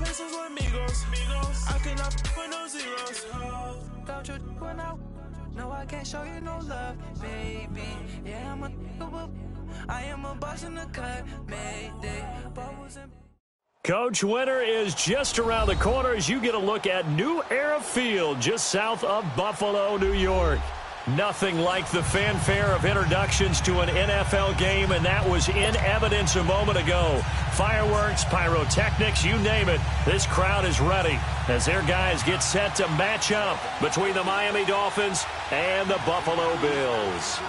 pesos with amigos. I cannot with no zeros. Don't you run out? No, I can't show you no love, baby. Yeah, I am a boss in the cut, Mayday. Bubbles and Coach, winter is just around the corner as you get a look at New Era Field just south of Buffalo, New York. Nothing like the fanfare of introductions to an NFL game, and that was in evidence a moment ago. Fireworks, pyrotechnics, you name it. This crowd is ready as their guys get set to match up between the Miami Dolphins and the Buffalo Bills.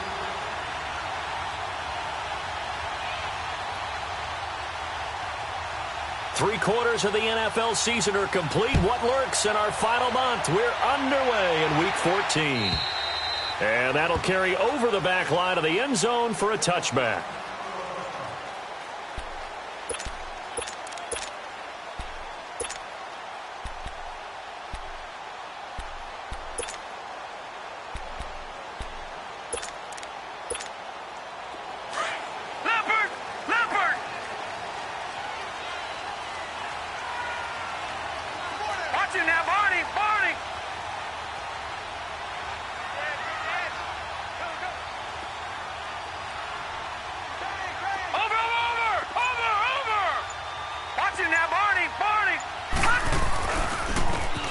Three-quarters of the NFL season are complete. What lurks in our final month? We're underway in Week 14. And that'll carry over the back line of the end zone for a touchback.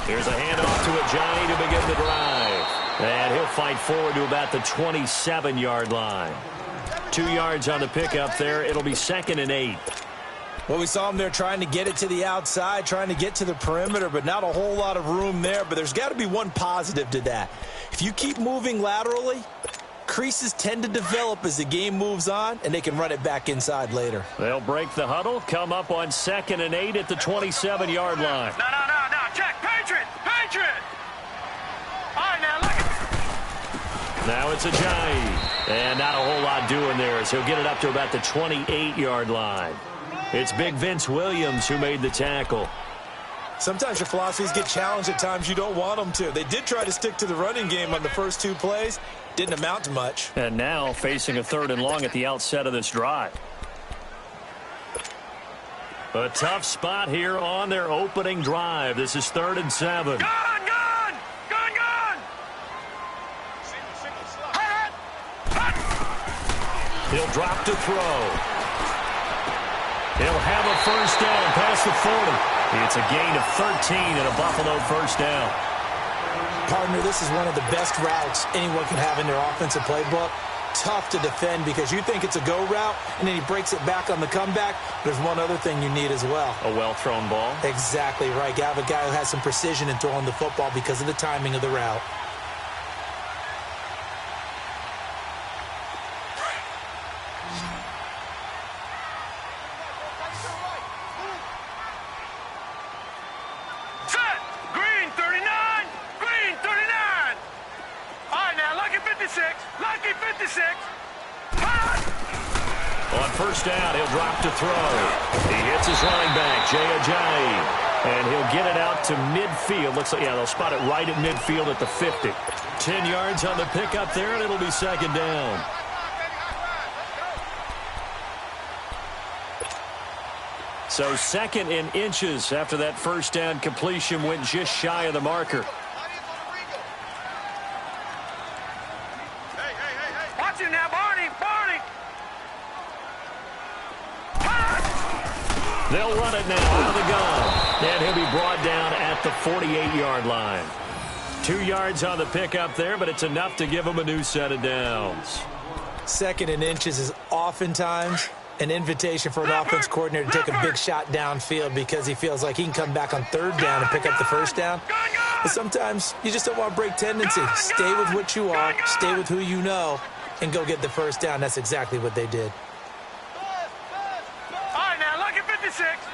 There's a handoff to Ajayi to begin the drive. And he'll fight forward to about the 27-yard line. 2 yards on the pickup there. It'll be 2nd and 8. Well, we saw him there trying to get it to the outside, trying to get to the perimeter, but not a whole lot of room there. But there's got to be one positive to that. If you keep moving laterally, creases tend to develop as the game moves on, and they can run it back inside later. They'll break the huddle, come up on 2nd and 8 at the 27-yard line. No. Check. Patriot. All right, now, look at. Now it's Ajayi. And not a whole lot doing there as he'll get it up to about the 28-yard line. It's Big Vince Williams who made the tackle. Sometimes your philosophies get challenged at times you don't want them to. They did try to stick to the running game on the first 2 plays. Didn't amount to much. And now facing a 3rd and long at the outset of this drive. A tough spot here on their opening drive. This is 3rd and 7. Gun! He'll drop to throw. He'll have a first down past the 40. It's a gain of 13 and a Buffalo first down. Partner, this is one of the best routes anyone can have in their offensive playbook. Tough to defend because you think it's a go route, and then he breaks it back on the comeback. There's one other thing you need as well. A well-thrown ball? Exactly right. You have a guy who has some precision in throwing the football because of the timing of the route. First down, he'll drop to throw. He hits his running back, Jay Ajayi. And he'll get it out to midfield. Looks like, they'll spot it right at midfield at the 50. 10 yards on the pickup there, and it'll be 2nd down. So 2nd and inches after that first down completion went just shy of the marker. Watch it now, Barney. They'll run it now out of the gun. And he'll be brought down at the 48-yard line. 2 yards on the pickup there, but it's enough to give him a new set of downs. 2nd and inches is oftentimes an invitation for an offense coordinator to take a big shot downfield because he feels like he can come back on 3rd down and pick up the first down. But sometimes you just don't want to break tendency. Stay with what you are, stay with who you know, and go get the first down. That's exactly what they did.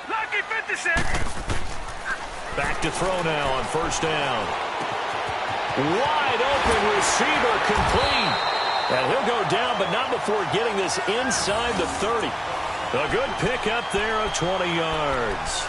Lucky 56. Back to throw now on first down. Wide open receiver complete. And he'll go down, but not before getting this inside the 30. A good pick up there of 20 yards.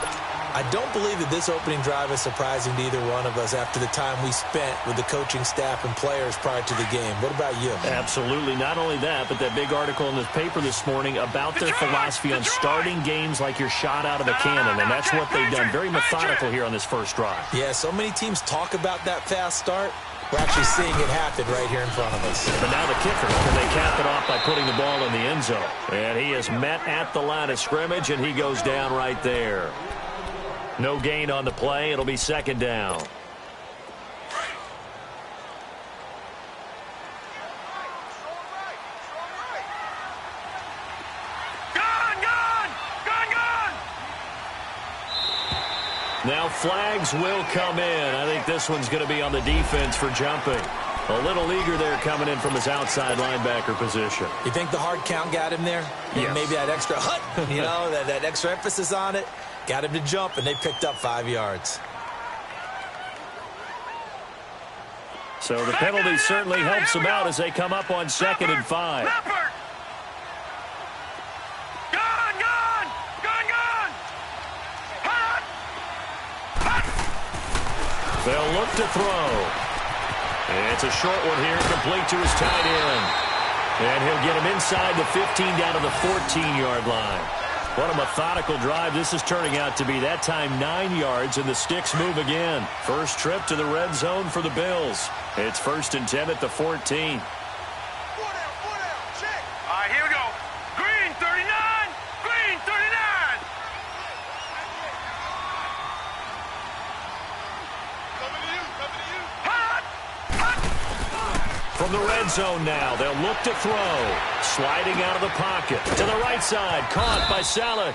I don't believe that this opening drive is surprising to either one of us after the time we spent with the coaching staff and players prior to the game. What about you? Absolutely. Not only that, but that big article in this paper this morning about their philosophy on starting games like you're shot out of a cannon, and that's what they've done. Very methodical here on this first drive. Yeah, so many teams talk about that fast start. We're actually seeing it happen right here in front of us. But now the kicker, can they cap it off by putting the ball in the end zone? And he is met at the line of scrimmage, and he goes down right there. No gain on the play. It'll be second down. Now flags will come in. I think this one's going to be on the defense for jumping. A little eager there coming in from his outside linebacker position. You think the hard count got him there? Yes. Maybe that extra that extra emphasis on it got him to jump, and they picked up 5 yards. So the penalty certainly helps them out as they come up on 2nd and 5. They'll look to throw. It's a short one here, complete to his tight end. And he'll get him inside the 15 down to the 14-yard line. What a methodical drive this is turning out to be. That time 9 yards, and the sticks move again. First trip to the red zone for the Bills. It's 1st and 10 at the 14. All right, here we go. Green 39. Green 39. From the red zone now, they'll look to throw. Sliding out of the pocket to the right side, caught by Salek.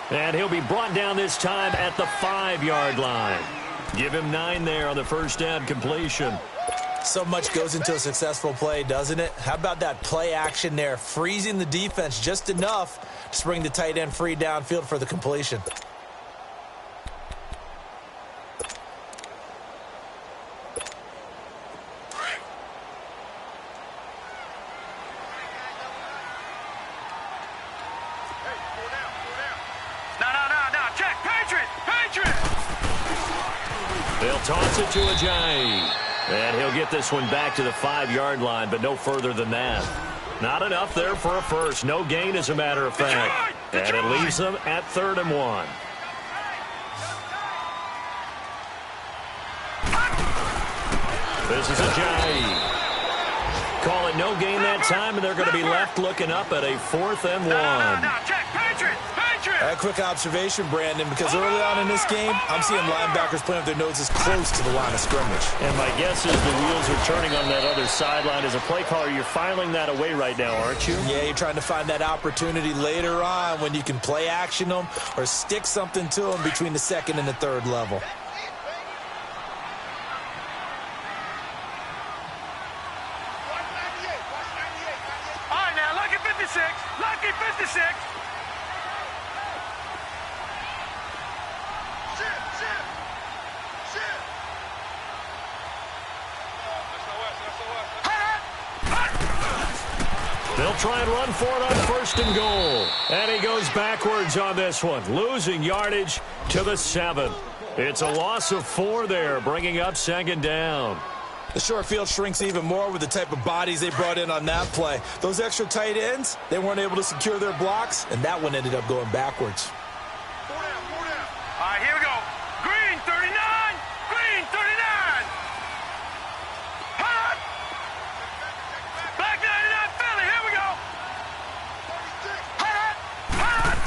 And he'll be brought down this time at the 5-yard line. Give him 9 there on the first down completion. So much goes into a successful play, doesn't it? How about that play action there, freezing the defense just enough to bring the tight end free downfield for the completion. They'll toss it to Ajayi. And he'll get this one back to the 5-yard line, but no further than that. Not enough there for a first. No gain, as a matter of fact. And it leaves them at 3rd and 1. This is Ajayi. Call it no gain that time, and they're going to be left looking up at a 4th and 1. Now, check. Patriot. A quick observation, Brandon, because early on in this game, I'm seeing linebackers playing with their noses close to the line of scrimmage. And my guess is the wheels are turning on that other sideline. As a play caller, you're filing that away right now, aren't you? Yeah, you're trying to find that opportunity later on when you can play action them or stick something to them between the 2nd and the 3rd level. All right, now, lucky 56. Lucky 56. They'll try and run for it on 1st and goal. And he goes backwards on this one, losing yardage to the 7. It's a loss of 4 there, bringing up 2nd down. The short field shrinks even more with the type of bodies they brought in on that play. Those extra tight ends, they weren't able to secure their blocks, and that one ended up going backwards. All right, here we go. Green 39. Green 39. Hot. Black 99 Philly. Here we go. Hot. Hot.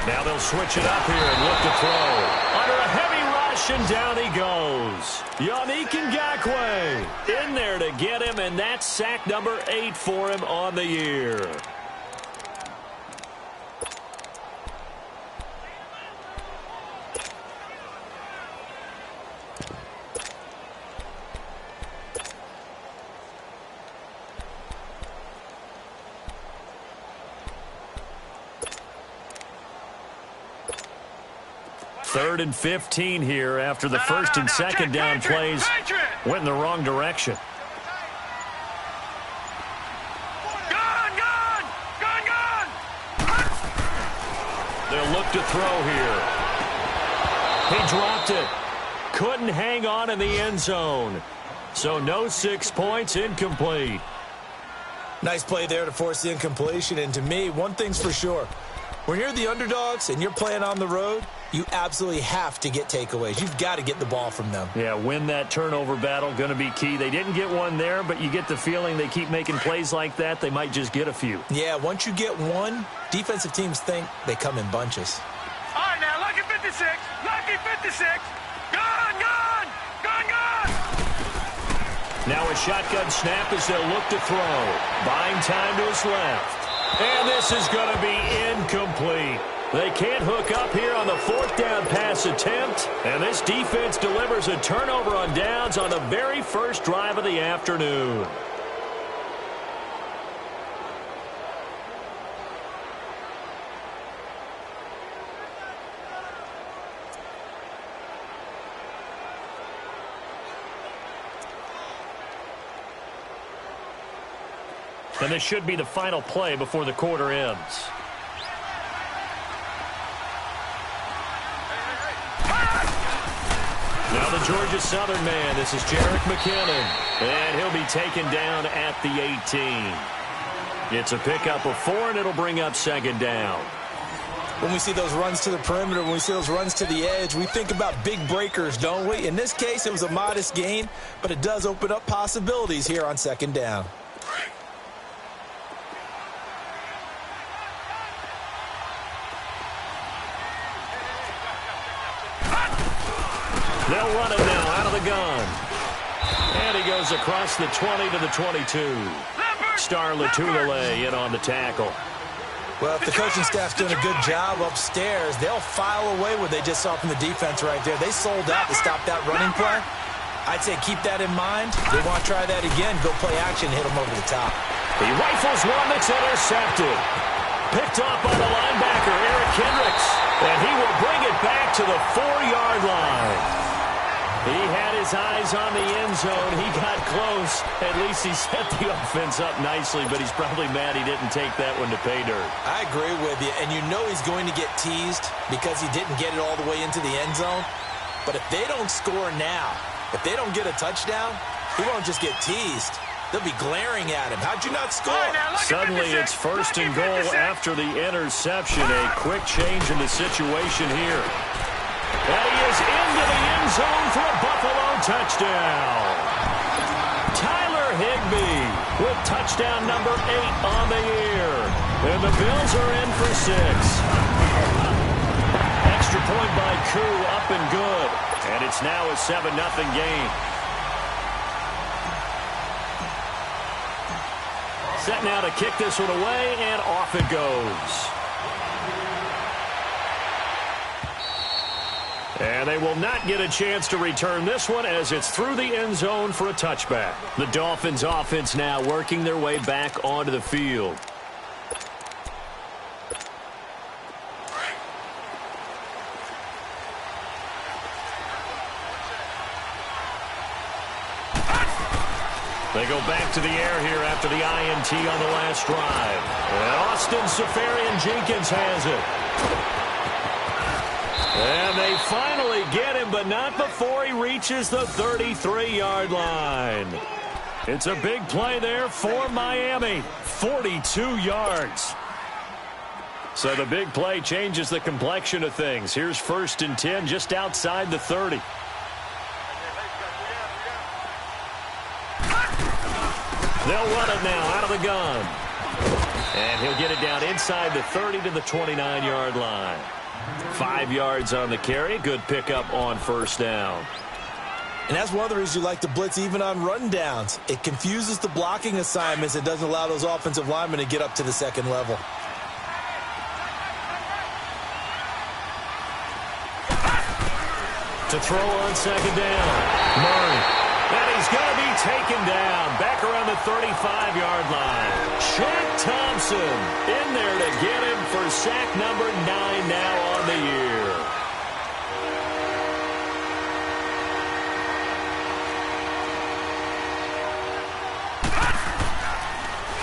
Now they'll switch it up here and look to throw. Under a heavy rush, and down he goes. Yannick Ngakoue in there to get him, and that's sack number 8 for him on the year. Third and 15 here after the 1st and 2nd down plays went in the wrong direction. Gun. They'll look to throw here. He dropped it. Couldn't hang on in the end zone. So no 6 points, incomplete. Nice play there to force the incompletion. And to me, one thing's for sure. When you're the underdogs and you're playing on the road, you absolutely have to get takeaways. You've got to get the ball from them. Yeah, win that turnover battle, going to be key. They didn't get one there, but you get the feeling they keep making plays like that, they might just get a few. Yeah, once you get one, defensive teams think they come in bunches. All right, now, lucky 56. Lucky 56. Gone, gone. Gone, gone. Now a shotgun snap as they'll look to throw. Buying time to his left. And this is going to be incomplete. They can't hook up here on the 4th down pass attempt. And this defense delivers a turnover on downs on the very first drive of the afternoon. And this should be the final play before the quarter ends. Now the Georgia Southern man, this is Jerick McKinnon. And he'll be taken down at the 18. It's a pickup of 4, and it'll bring up 2nd down. When we see those runs to the perimeter, when we see those runs to the edge, we think about big breakers, don't we? In this case, it was a modest gain, but it does open up possibilities here on 2nd down. They'll run it now out of the gun. And he goes across the 20 to the 22. Star Lotulelei in on the tackle. Well, if the coaching staff's doing a good job upstairs, they'll file away what they just saw from the defense right there. They sold out to stop that running play. I'd say keep that in mind. They want to try that again. Go play action, hit them over the top. He rifles one that's intercepted. Picked off by the linebacker, Eric Kendricks. And he will bring it back to the 4-yard line. He had his eyes on the end zone. He got close. At least he set the offense up nicely, but he's probably mad he didn't take that one to pay dirt. I agree with you, and you know he's going to get teased because he didn't get it all the way into the end zone. But if they don't score now, if they don't get a touchdown, he won't just get teased. They'll be glaring at him. How'd you not score? Suddenly it's 1st and goal after the interception. A quick change in the situation here. And he is into the end zone for a Buffalo touchdown. Tyler Higbee with touchdown number 8 on the year. And the Bills are in for 6. Extra point by Koo, up and good. And it's now a 7-0 game. Set now to kick this one away, and off it goes. And they will not get a chance to return this one as it's through the end zone for a touchback. The Dolphins offense now working their way back onto the field. They go back to the air here after the INT on the last drive. And Austin Seferian-Jenkins has it. And they finally get him, but not before he reaches the 33-yard line. It's a big play there for Miami. 42 yards. So the big play changes the complexion of things. Here's 1st and 10 just outside the 30. They'll run it now out of the gun. And he'll get it down inside the 30 to the 29-yard line. 5 yards on the carry. Good pickup on 1st down. And that's one of the reasons you like to blitz even on run downs. It confuses the blocking assignments. It doesn't allow those offensive linemen to get up to the 2nd level. To throw on 2nd down. Murray. And he's going to be taken down back around the 35-yard line. Shaq Thompson in there to get him for sack number 9 now on the year.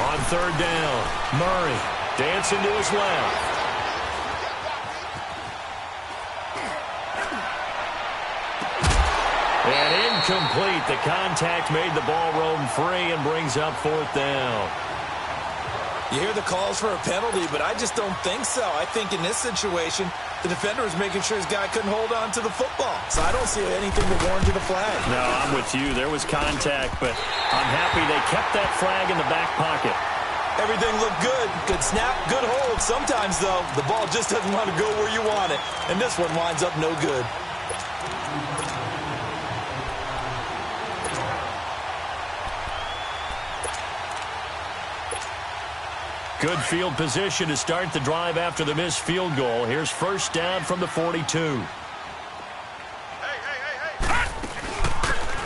On 3rd down, Murray dancing to his left. And incomplete. The contact made the ball roam free and brings up 4th down. You hear the calls for a penalty, but I just don't think so. I think in this situation, the defender was making sure his guy couldn't hold on to the football. So I don't see anything to warrant the flag. No, I'm with you. There was contact, but I'm happy they kept that flag in the back pocket. Everything looked good. Good snap, good hold. Sometimes, though, the ball just doesn't want to go where you want it. And this one winds up no good. Good field position to start the drive after the missed field goal. Here's 1st down from the 42.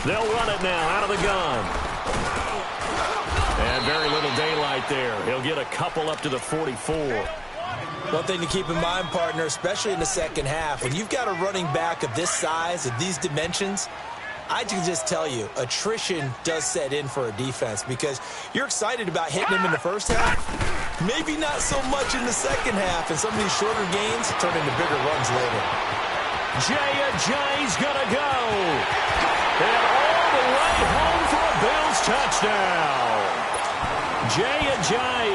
They'll run it now out of the gun. And very little daylight there. He'll get a couple up to the 44. One thing to keep in mind, partner, especially in the second half, when you've got a running back of this size, of these dimensions, I can just tell you, attrition does set in for a defense because you're excited about hitting him in the first half. Maybe not so much in the second half, and some of these shorter gains turn into bigger runs later. Jay's gonna go. And all the way home for a Bills touchdown. Jay,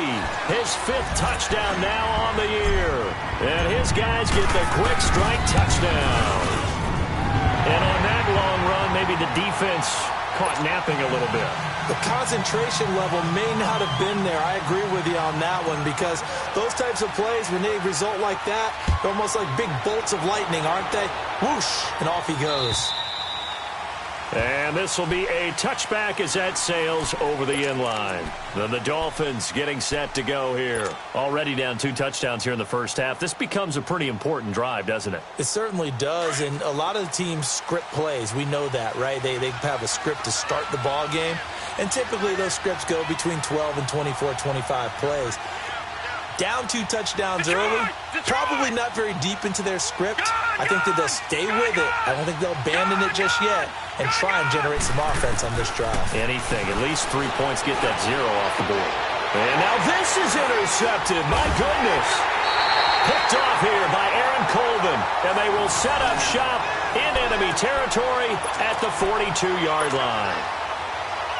his 5th touchdown now on the year. And his guys get the quick strike touchdown. And on that long run, maybe the defense caught napping a little bit. The concentration level may not have been there. I agree with you on that one because those types of plays, when they result like that, they're almost like big bolts of lightning, aren't they? Whoosh, and off he goes. And this will be a touchback as that sails over the end line. Then the Dolphins getting set to go here. Already down 2 touchdowns here in the first half. This becomes a pretty important drive, doesn't it? It certainly does, and a lot of the teams script plays. We know that, right? They have a script to start the ball game, and typically those scripts go between 12 and 24, 25 plays. Down 2 touchdowns early, probably not very deep into their script. I think that they'll stay with it. I don't think they'll abandon it just yet and try and generate some offense on this drive. Anything. At least 3 points, get that 0 off the board. And now this is intercepted. My goodness. Picked off here by Aaron Colvin. And they will set up shop in enemy territory at the 42-yard line.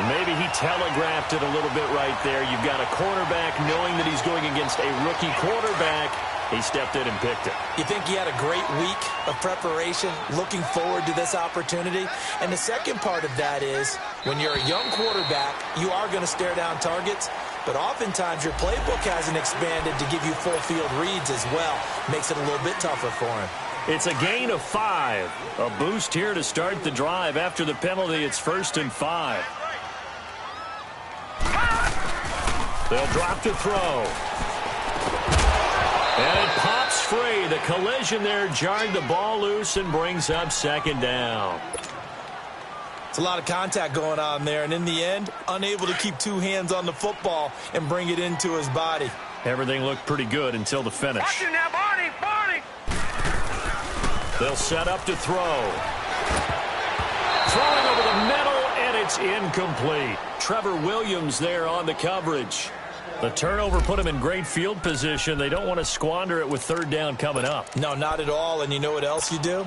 Maybe he telegraphed it a little bit right there. You've got a quarterback knowing that he's going against a rookie quarterback. He stepped in and picked it. You think he had a great week of preparation, looking forward to this opportunity? And the second part of that is, when you're a young quarterback, you are going to stare down targets, but oftentimes your playbook hasn't expanded to give you full field reads as well. Makes it a little bit tougher for him. It's a gain of 5. A boost here to start the drive. After the penalty, it's 1st and 5. They'll drop to throw. And it pops free. The collision there jarred the ball loose and brings up 2nd down. It's a lot of contact going on there, and in the end, unable to keep 2 hands on the football and bring it into his body. Everything looked pretty good until the finish. Watch it now, Barney! They'll set up to throw. Throwing over the middle, and it's incomplete. Trevor Williams there on the coverage. The turnover put him in great field position. They don't want to squander it with 3rd down coming up. No, not at all. And you know what else you do?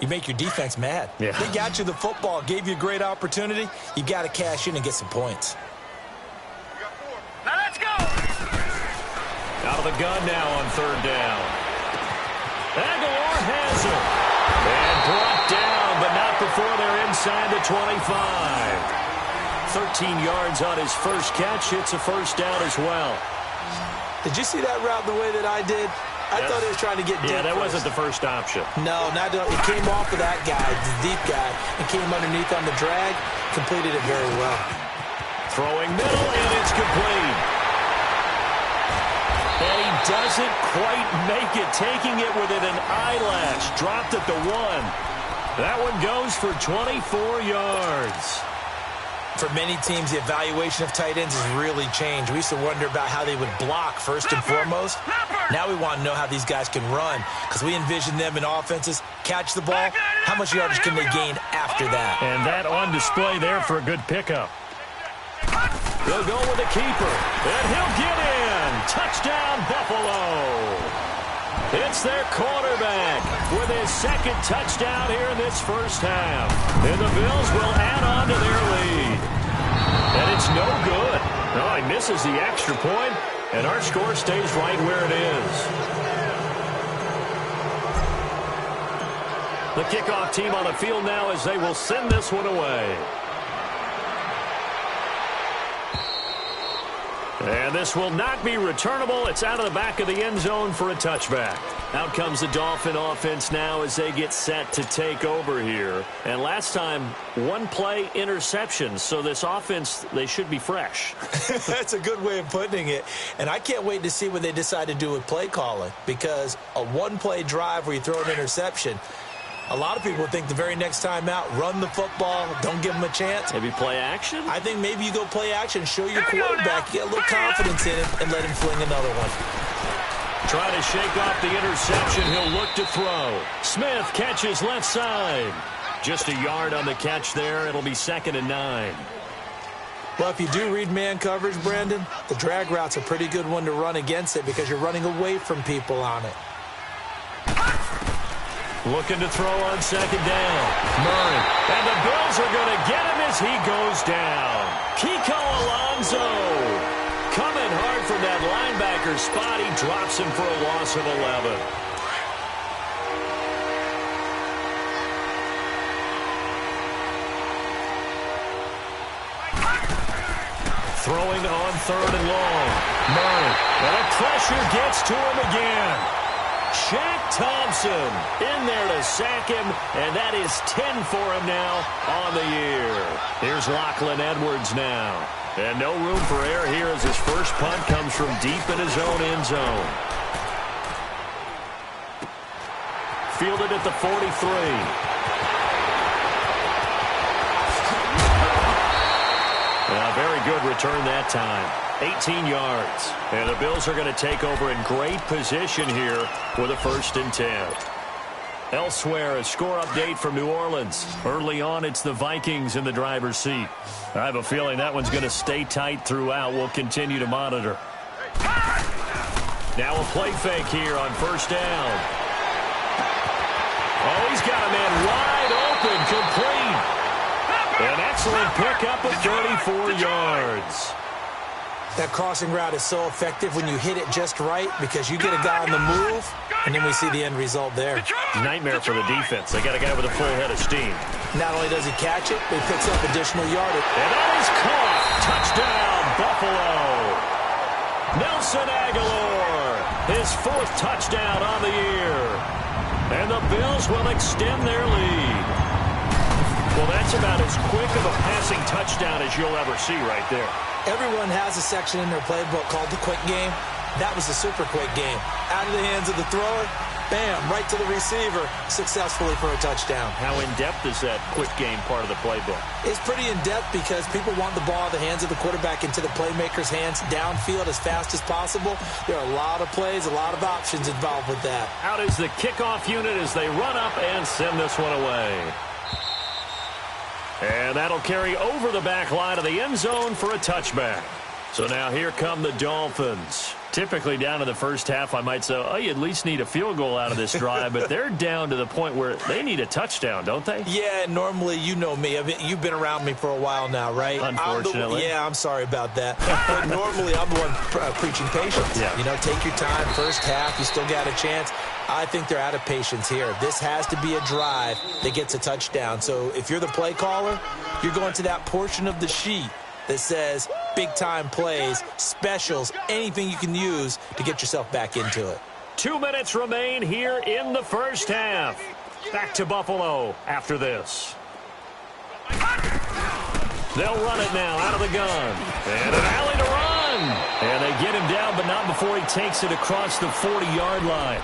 You make your defense mad. Yeah. They got you the football, gave you a great opportunity. You got to cash in and get some points. Now let's go! Out of the gun now on 3rd down. Aguilar has it. And brought down, but not before they're inside the 25. 13 yards on his first catch. It's a 1st down as well. Did you see that route the way that I did? I thought he was trying to get deep. Yeah, that wasn't the first option. No, not it came off of that guy, the deep guy, and came underneath on the drag. Completed it very well. Throwing middle, and it's complete. And he doesn't quite make it, taking it within an eyelash. Dropped at the 1. That one goes for 24 yards. For many teams, the evaluation of tight ends has really changed. We used to wonder about how they would block first and foremost. Now we want to know how these guys can run because we envision them in offenses, catch the ball. How much yardage can they gain after that? And that on display there for a good pickup. They'll go with the keeper, and he'll get in. Touchdown, Buffalo. It's their quarterback with his second touchdown here in this first half. And the Bills will add on to their lead. And it's no good. No, he misses the extra point, and our score stays right where it is. The kickoff team on the field now as they will send this one away. And this will not be returnable. It's out of the back of the end zone for a touchback. Out comes the Dolphin offense now as they get set to take over here. And last time, one play interception. So this offense, they should be fresh. That's a good way of putting it. And I can't wait to see what they decide to do with play calling. Because a one-play drive where you throw an interception, a lot of people think the very next time out, run the football, don't give them a chance. Maybe play action? I think maybe you go play action, show your quarterback, get a little confidence in him, and let him fling another one. Try to shake off the interception. He'll look to throw. Smith catches left side. Just a yard on the catch there. It'll be 2nd and 9. Well, if you do read man coverage, Brandon, the drag route's a pretty good one to run against it because you're running away from people on it. Looking to throw on 2nd down. Murray. And the Bills are going to get him as he goes down. Kiko Alonso coming hard from that linebacker spot. He drops him for a loss of 11. Throwing on 3rd and long. Murray. And the pressure gets to him again. Shaq Thompson in there to sack him, and that is 10 for him now on the year. Here's Lachlan Edwards now. And no room for error here as his first punt comes from deep in his own end zone. Fielded at the 43. Very good return that time. 18 yards. And the Bills are going to take over in great position here with a 1st and 10. Elsewhere, a score update from New Orleans. Early on, it's the Vikings in the driver's seat. I have a feeling that one's going to stay tight throughout. We'll continue to monitor. Now a play fake here on 1st down. Oh, he's got a man wide open, complete. An excellent pickup of 34 yards. That crossing route is so effective when you hit it just right because you get a guy on the move, and then we see the end result there. Nightmare for the defense. They got a guy with a full head of steam. Not only does he catch it, but he picks up additional yardage. And that is caught. Touchdown, Buffalo. Nelson Aguilar, his 4th touchdown on the year. And the Bills will extend their lead. Well, that's about as quick of a passing touchdown as you'll ever see right there. Everyone has a section in their playbook called the quick game. That was the super quick game. Out of the hands of the thrower, bam, right to the receiver, successfully for a touchdown. How in-depth is that quick game part of the playbook? It's pretty in-depth because people want the ball in the hands of the quarterback into the playmaker's hands downfield as fast as possible. There are a lot of plays, a lot of options involved with that. Out is the kickoff unit as they run up and send this one away. And that'll carry over the back line of the end zone for a touchback. So now here come the Dolphins. Typically down in the first half, I might say, oh, you at least need a field goal out of this drive, but they're down to the point where they need a touchdown, don't they? Yeah, normally, you know me. You've been around me for a while now, right? Unfortunately. I'm sorry about that. But normally, I'm the one preaching patience. Yeah. You know, take your time. First half, you still got a chance. I think they're out of patience here. This has to be a drive that gets a touchdown. So if you're the play caller, you're going to that portion of the sheet that says big-time plays, specials, anything you can use to get yourself back into it. 2 minutes remain here in the first half. Back to Buffalo after this. They'll run it now out of the gun. And an alley to run. And they get him down, but not before he takes it across the 40-yard line.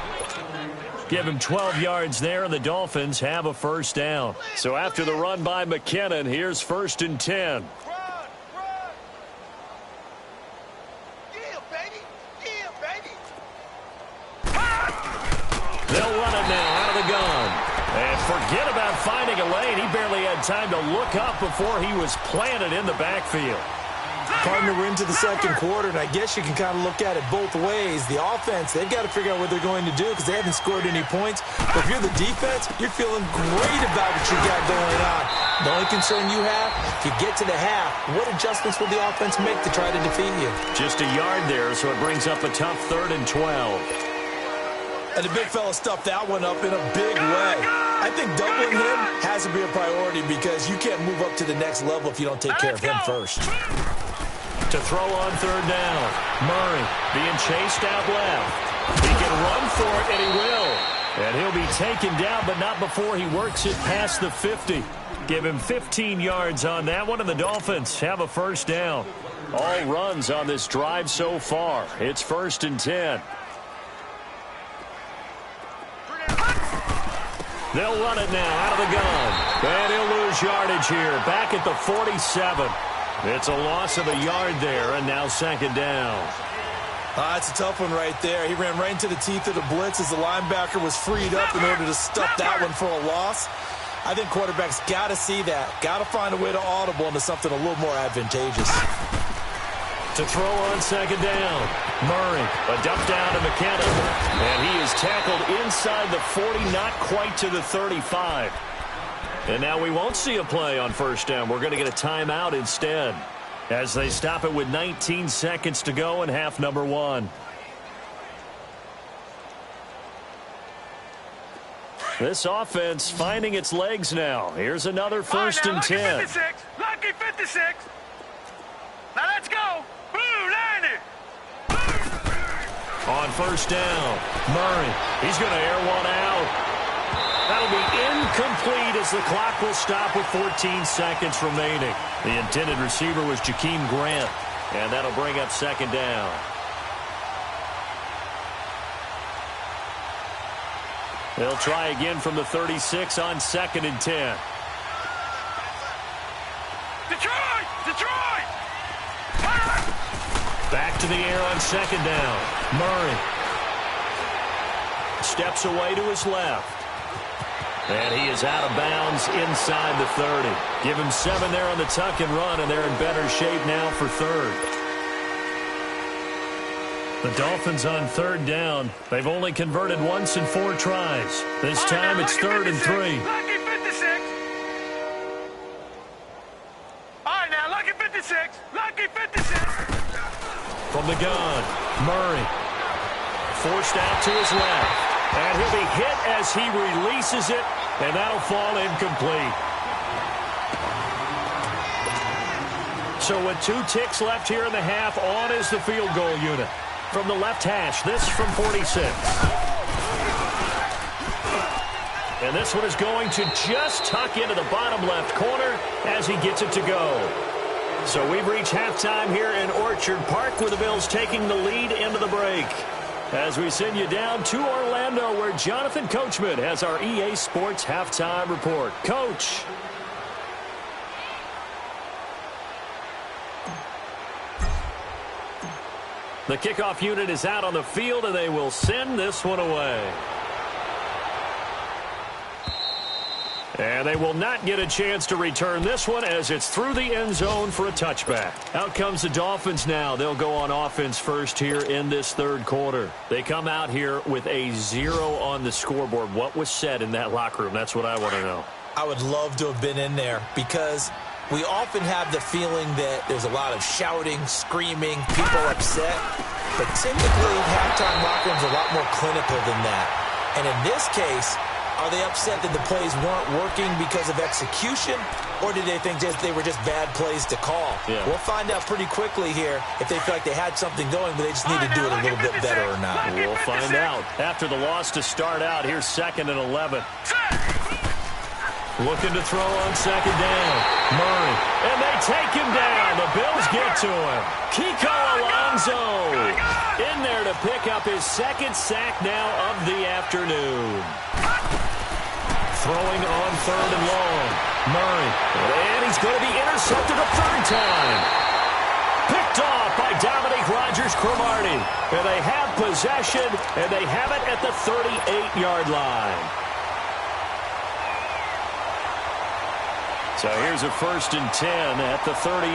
Give him 12 yards there, and the Dolphins have a 1st down. So after the run by McKinnon, here's 1st and 10. They'll run it now out of the gun. And forget about finding a lane. He barely had time to look up before he was planted in the backfield. Partner, we're into the second quarter, and I guess you can kind of look at it both ways. The offense, they've got to figure out what they're going to do because they haven't scored any points. But if you're the defense, you're feeling great about what you got going on. The only concern you have, if you get to the half, what adjustments will the offense make to try to defeat you? Just a yard there, so it brings up a tough 3rd and 12. And the big fella stuffed that one up in a big way. I think doubling him has to be a priority because you can't move up to the next level if you don't take care of him first. To throw on 3rd down, Murray being chased out left. He can run for it, and he will. And he'll be taken down, but not before he works it past the 50. Give him 15 yards on that one, and the Dolphins have a 1st down. All runs on this drive so far. It's 1st and 10. They'll run it now out of the gun. And he'll lose yardage here. Back at the 47. It's a loss of a yard there, and now 2nd down. It's a tough one right there. He ran right into the teeth of the blitz as the linebacker was freed up in order to stuff that one for a loss. I think quarterbacks got to see that. Got to find a way to audible into something a little more advantageous. To throw on 2nd down. Murray, a dump down to McKinnon. And he is tackled inside the 40, not quite to the 35. And now we won't see a play on 1st down. We're going to get a timeout instead as they stop it with 19 seconds to go in half number 1. This offense finding its legs now. Here's another 1st and 10. Lucky 56. Now let's go. Blue line it. On 1st down, Murray. He's going to air one out. That'll be incomplete as the clock will stop with 14 seconds remaining. The intended receiver was Jakeem Grant, and that'll bring up 2nd down. They'll try again from the 36 on 2nd and 10. Detroit! Detroit! Back to the air on 2nd down. Murray steps away to his left. And he is out of bounds inside the 30. Give him 7 there on the tuck and run, and they're in better shape now for 3rd. The Dolphins on 3rd down. They've only converted once in 4 tries. This time it's 3rd and 3. Lucky 56. All right, now, lucky 56. Lucky 56. From the gun, Murray forced out to his left. And he'll be hit as he releases it, and that'll fall incomplete. So with 2 ticks left here in the half, on is the field goal unit. From the left hash, this from 46. And this one is going to just tuck into the bottom left corner as he gets it to go. So we've reached halftime here in Orchard Park with the Bills taking the lead into the break. As we send you down to Orlando, where Jonathan Coachman has our EA Sports Halftime Report. Coach. The kickoff unit is out on the field, and they will send this one away. And they will not get a chance to return this one as it's through the end zone for a touchback. Out comes the Dolphins now. They'll go on offense first here in this 3rd quarter. They come out here with a 0 on the scoreboard. What was said in that locker room? That's what I want to know. I would love to have been in there because we often have the feeling that there's a lot of shouting, screaming, people upset. But typically, halftime locker rooms are a lot more clinical than that. And in this case, are they upset that the plays weren't working because of execution, or did they think they were just bad plays to call? Yeah. We'll find out pretty quickly here if they feel like they had something going, but they just need to do it a little bit better or not. We'll find out. After the loss to start out, here's 2nd and 11. Looking to throw on 2nd down. Murray. And they take him down. The Bills get to him. Kiko Alonso in there to pick up his 2nd sack now of the afternoon. Throwing on 3rd and long. Murray. And he's going to be intercepted a 3rd time. Picked off by Dominique Rodgers-Cromartie. And they have possession, and they have it at the 38-yard line. So here's a 1st and 10 at the 38.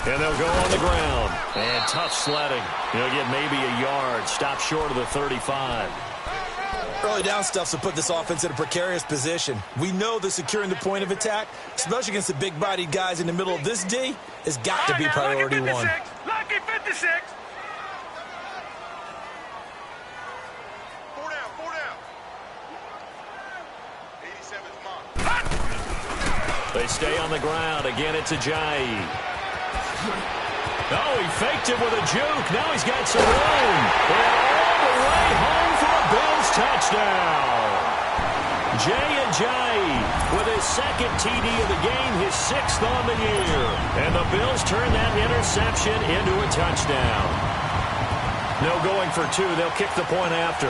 And they'll go on the ground. And tough sledding. He'll get maybe a yard. Stop short of the 35. Early down stuff will put this offense in a precarious position. We know that securing the point of attack, especially against the big-bodied guys in the middle of this D, has got to be priority one. Lucky 56. Four down. 87's mine. They stay on the ground. Again, it's Ajayi. Oh, he faked him with a juke. Now he's got some room. And all the way home for a Bills touchdown. Jay Ajayi with his second TD of the game, his 6th on the year. And the Bills turn that interception into a touchdown. No going for 2. They'll kick the point after.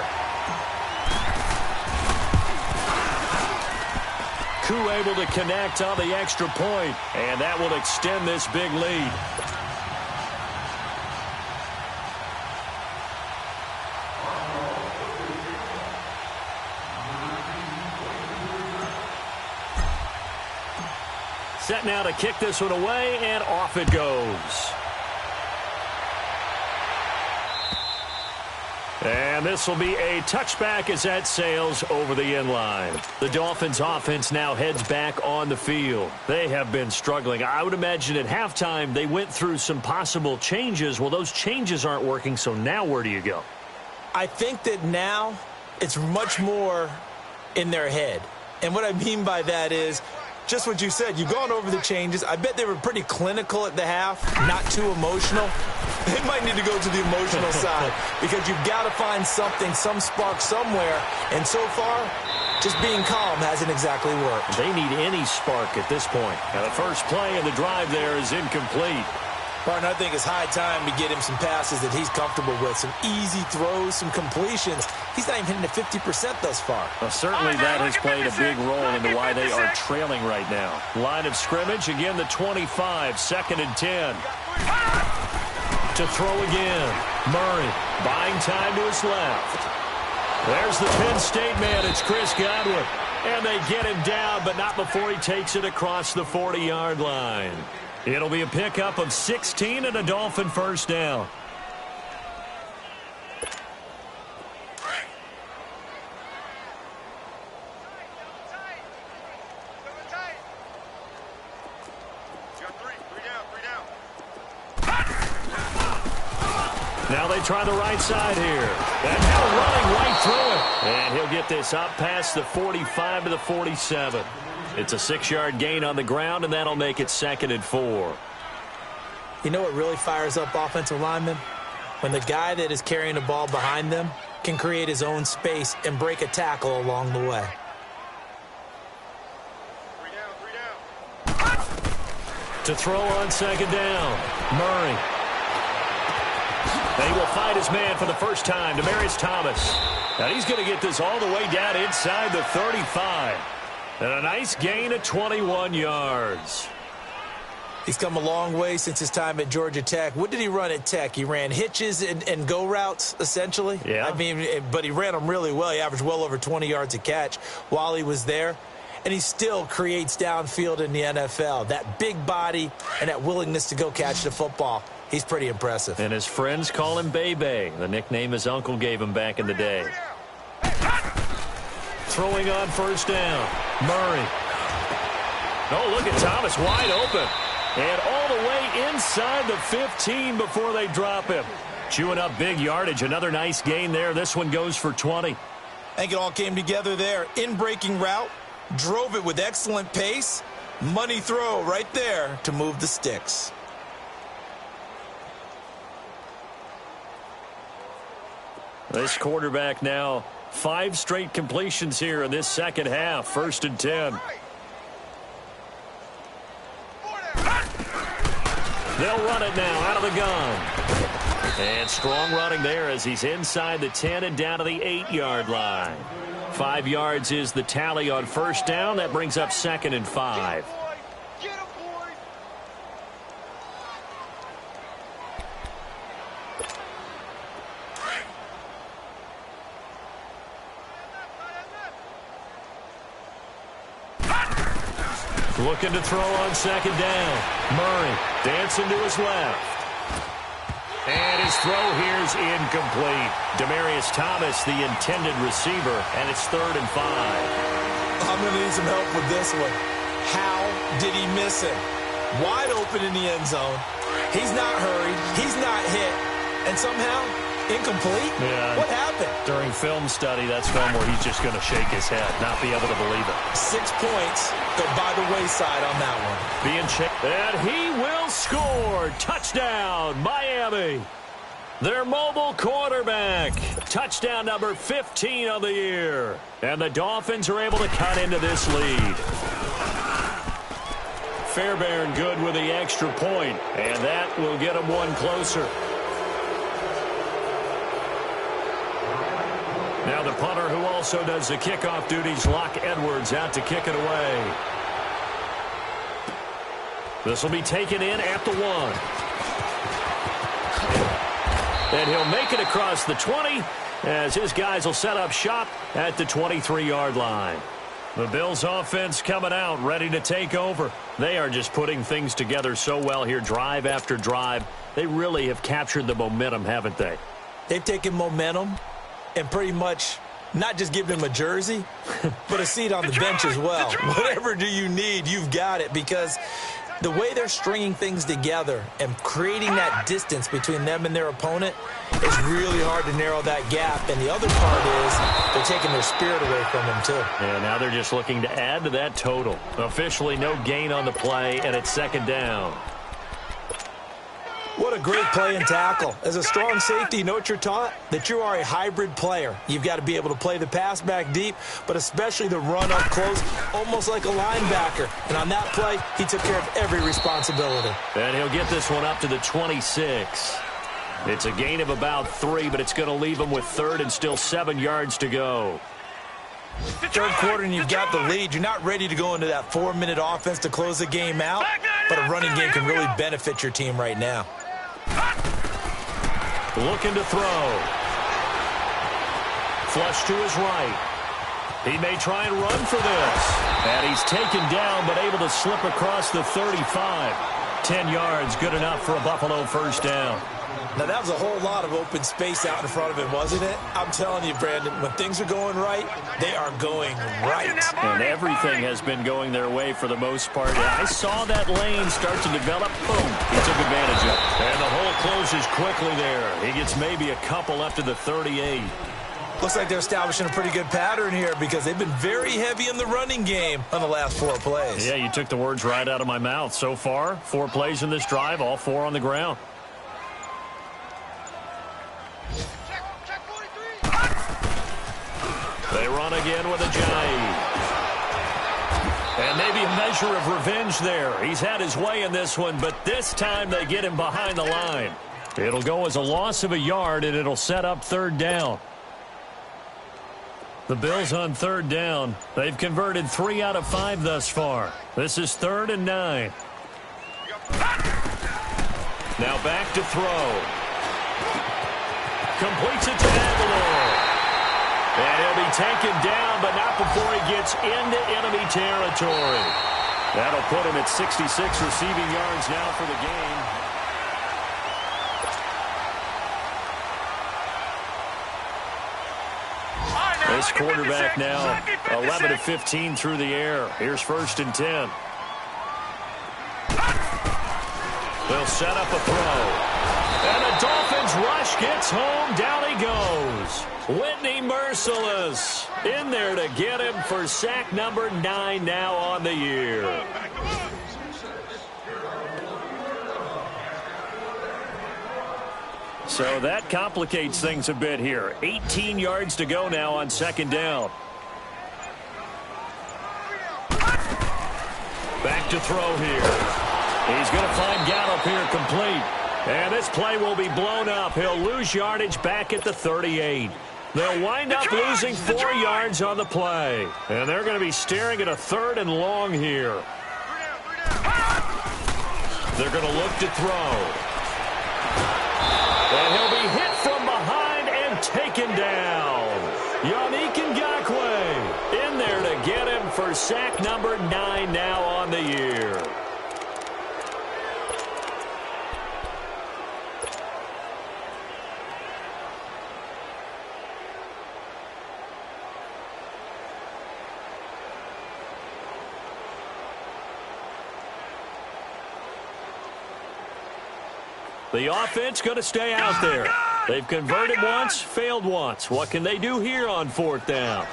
Koo able to connect on the extra point, and that will extend this big lead. Set now to kick this one away, and off it goes. And this will be a touchback as that sails over the end line. The Dolphins offense now heads back on the field. They have been struggling. I would imagine at halftime they went through some possible changes. Well, those changes aren't working, so now where do you go? I think that now it's much more in their head. And what I mean by that is just what you said. You've gone over the changes. I bet they were pretty clinical at the half, not too emotional. They might need to go to the emotional side because you've got to find something, some spark somewhere. And so far, just being calm hasn't exactly worked. They need any spark at this point. Now, the first play of the drive there is incomplete. Partner, I think it's high time to get him some passes that he's comfortable with, some easy throws, some completions. He's not even hitting the 50% thus far. Well, certainly that has played a big role into why they are trailing right now. Line of scrimmage, again the 25, 2nd and 10. To throw again. Murray buying time to his left. There's the Penn State man. It's Chris Godwin. And they get him down, but not before he takes it across the 40-yard line. It'll be a pickup of 16 and a Dolphin first down. Now they try the right side here. And now running right through it. And he'll get this up past the 45 to the 47. It's a 6-yard gain on the ground, and that'll make it 2nd and 4. You know what really fires up offensive linemen? When the guy that is carrying the ball behind them can create his own space and break a tackle along the way. 3 down. To throw on 2nd down, Murray. They will find his man for the first time, Demaryius Thomas. Now he's going to get this all the way down inside the 35. And a nice gain of 21 yards. He's come a long way since his time at Georgia Tech. What did he run at Tech? He ran hitches and go routes, essentially. Yeah. I mean, but he ran them really well. He averaged well over 20 yards a catch while he was there. And he still creates downfield in the NFL. That big body and that willingness to go catch the football. He's pretty impressive. And his friends call him Bebe, the nickname his uncle gave him back in the day. Throwing on first down, Murray. Oh, look at Thomas wide open. And all the way inside the 15 before they drop him. Chewing up big yardage. Another nice gain there. This one goes for 20. I think it all came together there. In-breaking route, drove it with excellent pace. Money throw right there to move the sticks. This quarterback now 5 straight completions here in this second half. 1st and 10. They'll run it now out of the gun. And strong running there as he's inside the 10 and down to the 8-yard line. 5 yards is the tally on first down. That brings up 2nd and 5. Looking to throw on second down. Murray dancing to his left. And his throw here's incomplete. Demaryius Thomas, the intended receiver, and it's 3rd and 5. I'm going to need some help with this one. How did he miss him? Wide open in the end zone. He's not hurried. He's not hit. And somehow, incomplete? Yeah. What happened? During film study, that's one where he's just going to shake his head, not be able to believe it. 6 points go by the wayside on that one. And he will score. Touchdown, Miami. Their mobile quarterback. Touchdown number 15 of the year. And the Dolphins are able to cut into this lead. Fairbairn good with the extra point, and that will get them one closer. Now the punter who also does the kickoff duties, Locke Edwards, out to kick it away. This will be taken in at the 1. And he'll make it across the 20 as his guys will set up shop at the 23-yard line. The Bills offense coming out, ready to take over. They are just putting things together so well here, drive after drive. They really have captured the momentum, haven't they? They've taken momentum and pretty much not just given him a jersey, but a seat on the bench as well. Whatever do you need, you've got it, because the way they're stringing things together and creating that distance between them and their opponent is really hard to narrow that gap. And the other part is they're taking their spirit away from them, too. And now they're just looking to add to that total. Officially no gain on the play, and it's 2nd down. What a great play and tackle. As a strong safety, you know what you're taught? That you are a hybrid player. You've got to be able to play the pass back deep, but especially the run up close, almost like a linebacker. And on that play, he took care of every responsibility. And he'll get this one up to the 26. It's a gain of about 3, but it's going to leave him with 3rd and still 7 yards to go. 3rd quarter and you've got the lead. You're not ready to go into that 4-minute offense to close the game out, but a running game can really benefit your team right now. Looking to throw. Flush to his right. He may try and run for this. And he's taken down, but able to slip across the 35. 10 yards, good enough for a Buffalo 1st down. Now, that was a whole lot of open space out in front of him, wasn't it? I'm telling you, Brandon, when things are going right, they are going right. And everything has been going their way for the most part. I saw that lane start to develop. Boom. He took advantage of it. And the hole closes quickly there. He gets maybe a couple up to the 38. Looks like they're establishing a pretty good pattern here because they've been very heavy in the running game on the last 4 plays. Yeah, you took the words right out of my mouth. So far, 4 plays in this drive, all 4 on the ground. They run again with Ajayi. And maybe a measure of revenge there. He's had his way in this one, but this time they get him behind the line. It'll go as a loss of a yard, and it'll set up 3rd down. The Bills on 3rd down. They've converted 3 out of 5 thus far. This is 3rd and 9. Now back to throw. Completes it to Aguilar. And he'll be taken down, but not before he gets into enemy territory. That'll put him at 66 receiving yards now for the game. This quarterback now 11 of 15 through the air. Here's 1st and 10. They'll set up a throw. And the Dolphins rush gets home. Down he goes. Whitney Mercilus in there to get him for sack number 9 now on the year. So that complicates things a bit here. 18 yards to go now on 2nd down. Back to throw here. He's going to find Gallup here complete. And this play will be blown up. He'll lose yardage back at the 38. They'll wind up losing 4 yards on the play. And they're going to be staring at a 3rd and long here. They're going to look to throw. And he'll be hit from behind and taken down. Yannick Ngakoue in there to get him for for sack number 9 now on the year. The offense going to stay out there. They've converted once, failed once. What can they do here on 4th down?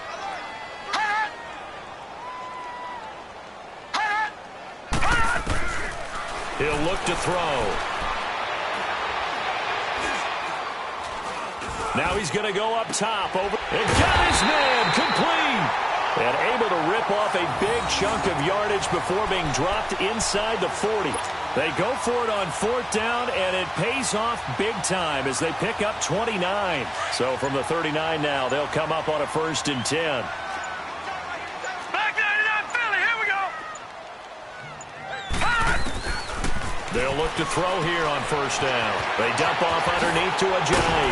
He'll look to throw. Now he's going to go up top. Over and got his man complete. And able to rip off a big chunk of yardage before being dropped inside the 40. They go for it on 4th down, and it pays off big time as they pick up 29. So from the 39 now, they'll come up on a 1st and 10. Back 99 Philly, here we go. They'll look to throw here on 1st down. They dump off underneath to Ajayi.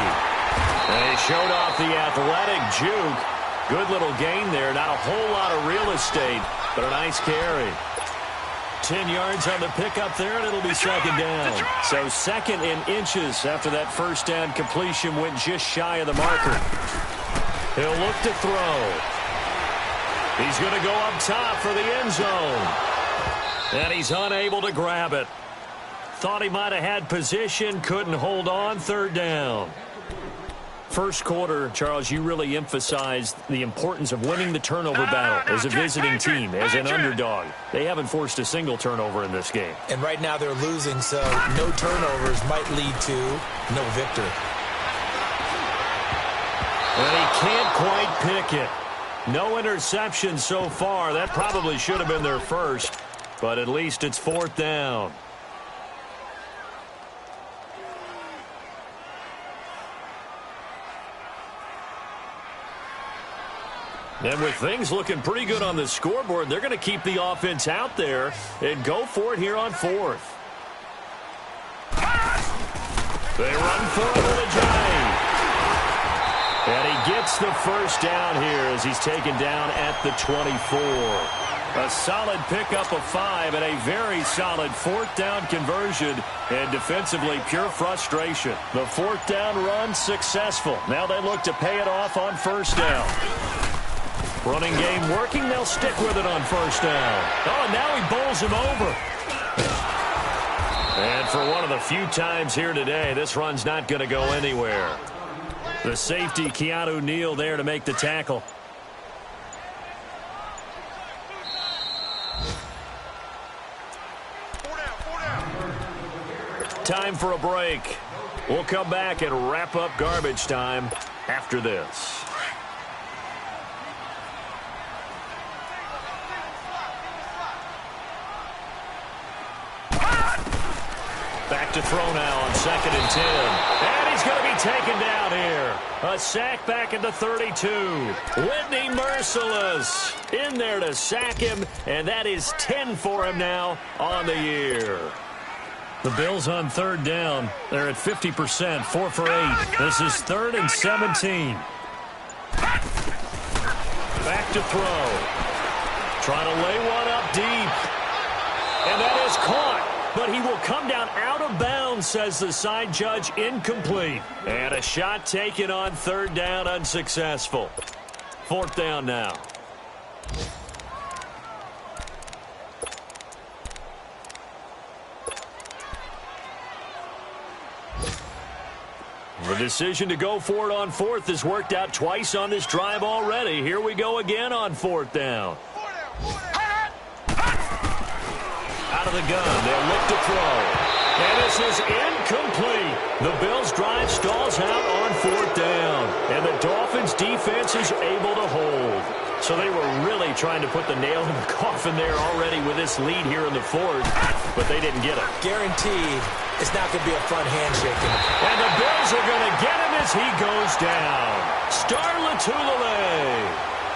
And he showed off the athletic juke. Good little gain there. Not a whole lot of real estate, but a nice carry. 10 yards on the pickup there, and it'll be 2nd down. So 2nd in inches after that 1st down completion went just shy of the marker. He'll look to throw. He's going to go up top for the end zone. And he's unable to grab it. Thought he might have had position, couldn't hold on. 3rd down. First quarter, Charles, you really emphasized the importance of winning the turnover battle as a visiting team, as an underdog. They haven't forced a single turnover in this game. And right now they're losing, so no turnovers might lead to no victory. And he can't quite pick it. No interception so far. That probably should have been their first, but at least it's 4th down. And with things looking pretty good on the scoreboard, they're going to keep the offense out there and go for it here on 4th. They run for it with Ajayi. And he gets the 1st down here as he's taken down at the 24. A solid pickup of 5 and a very solid 4th down conversion. And defensively, pure frustration. The 4th down run successful. Now they look to pay it off on 1st down. Running game working. They'll stick with it on 1st down. Oh, and now he bowls him over. And for one of the few times here today, this run's not going to go anywhere. The safety, Keanu Neal, there to make the tackle. Time for a break. We'll come back and wrap up garbage time after this. Back to throw now on 2nd and 10. And he's going to be taken down here. A sack back at the 32. Whitney Mercilus in there to sack him, and that is 10 for him now on the year. The Bills on 3rd down. They're at 50%, 4 for 8. This is 3rd and 17. Back to throw. Trying to lay one up deep. And that is caught. But he will come down out of bounds, says the side judge, incomplete. And a shot taken on 3rd down, unsuccessful. 4th down now. The decision to go for it on 4th has worked out twice on this drive already. Here we go again on 4th down. Out of the gun, they'll look to throw. And this is incomplete. The Bills' drive stalls out on 4th down. And the Dolphins' defense is able to hold. So they were really trying to put the nail in the coffin there already with this lead here in the 4th. But they didn't get it. Guaranteed it's not going to be a fun handshake. And the Bills are going to get him as he goes down. Star Lotulelei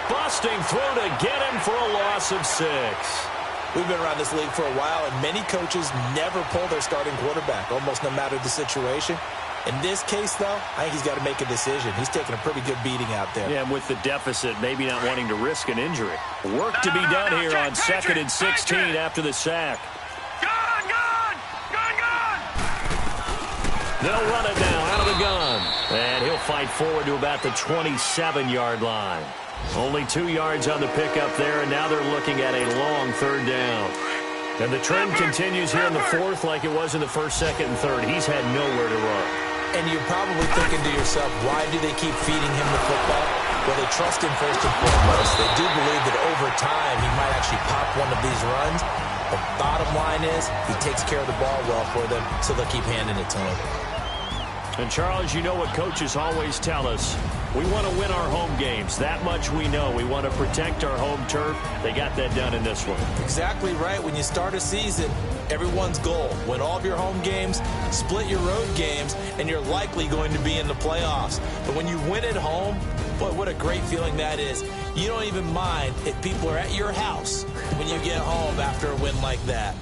busting through to get him for a loss of 6. We've been around this league for a while, and many coaches never pull their starting quarterback, almost no matter the situation. In this case, though, I think he's got to make a decision. He's taking a pretty good beating out there. Yeah, and with the deficit, maybe not wanting to risk an injury. Work to be done here on 2nd and 16 after the sack. Gun! They'll run it now out of the gun. And he'll fight forward to about the 27-yard line. Only 2 yards on the pickup there, and now they're looking at a long 3rd down. And the trend continues here in the 4th like it was in the 1st, 2nd, and 3rd. He's had nowhere to run. And you're probably thinking to yourself, why do they keep feeding him the football? Well, they trust him first and foremost. They do believe that over time he might actually pop one of these runs. The bottom line is he takes care of the ball well for them, so they'll keep handing it to him. And, Charles, you know what coaches always tell us. We want to win our home games. That much we know. We want to protect our home turf. They got that done in this one. Exactly right. When you start a season, everyone's goal, win all of your home games, split your road games, and you're likely going to be in the playoffs. But when you win at home, boy, what a great feeling that is. You don't even mind if people are at your house when you get home after a win like that.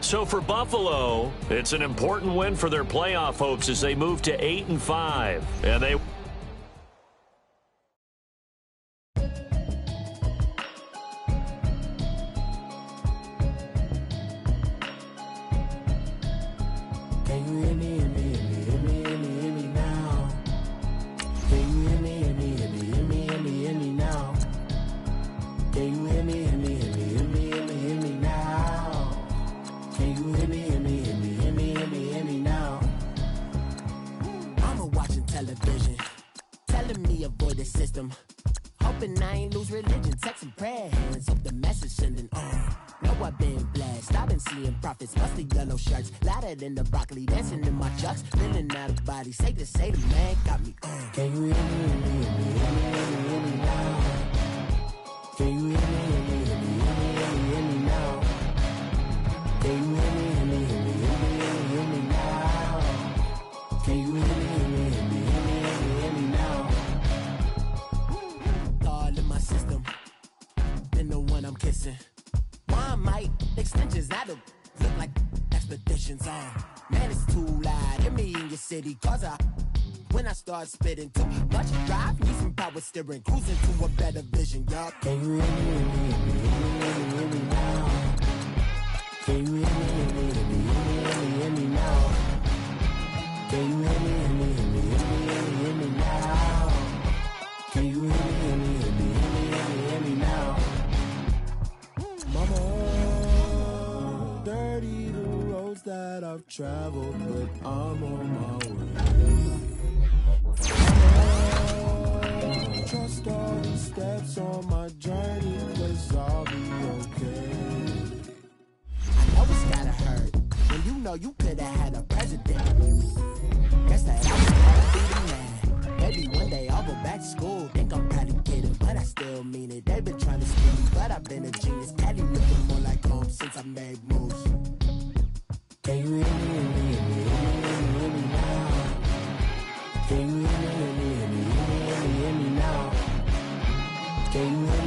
So for Buffalo, it's an important win for their playoff hopes as they move to 8-5. And they... in the broccoli, dancing in my chucks, feeling out of body. Say the man got me. Can you hear me now? Can you hear me now? Can you hear me now? Can you hear me now? All in my system, been the one I'm kissing. One might extensions out of look like expeditions on. Man, it's too loud. Hear me in your city, cause when I start spitting too much drive, need some power steering, cruising to a better vision, y'all. Can you hear me now? Can you hear me now? Can you hear me now? Can you hear me now? Mama, dirty the roads that I've traveled, but I'm on my way. Trust all the steps on my journey, 'cause I'll be okay. I know it's gotta hurt when you know you could've had a president. Guess that I was gonna be the man. Maybe one day I'll go back to school. Think I'm probably kidding, but I still mean it. They've been trying to screw me, but I've been a genius. Cali looking more like home since I made moves. Can you hear me now? Can you hear me now? Can you hear me?